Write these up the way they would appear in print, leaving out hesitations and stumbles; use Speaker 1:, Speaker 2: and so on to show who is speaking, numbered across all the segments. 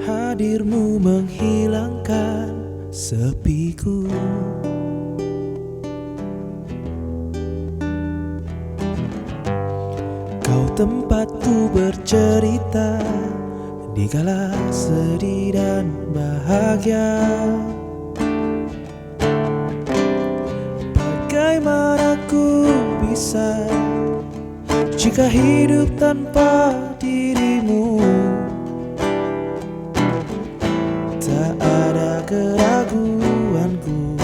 Speaker 1: Hadirmu menghilangkan sepiku. Kau tempatku bercerita di kala sedih dan bahagia. Bagaimana ku bisa jika hidup tanpa dirimu? Tak ada keraguanku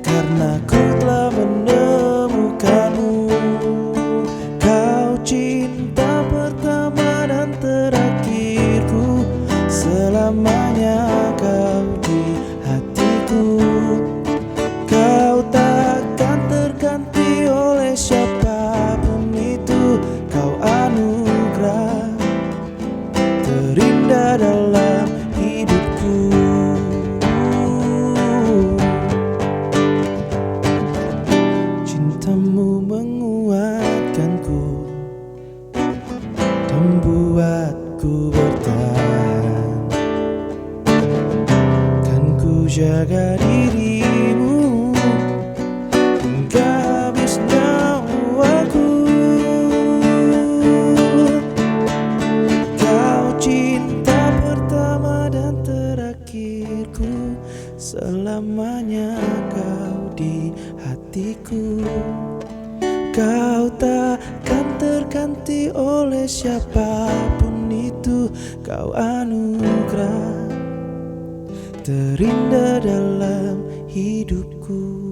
Speaker 1: karena ku telah menemukanmu. Kau cinta pertama dan terakhirku, selamanya kau di hatiku. Kau takkan terganti oleh siapapun itu. Kau anugerah terindah dalam hidupku. Cintamu menguatkanku dan buatku bertahan. Kan ku jaga dirimu hingga habis nyawaku. Kau cinta pertama dan terakhirku, selamanya kau di hatiku. Kau takkan terganti oleh siapapun itu. Kau anugerah terindah dalam hidupku.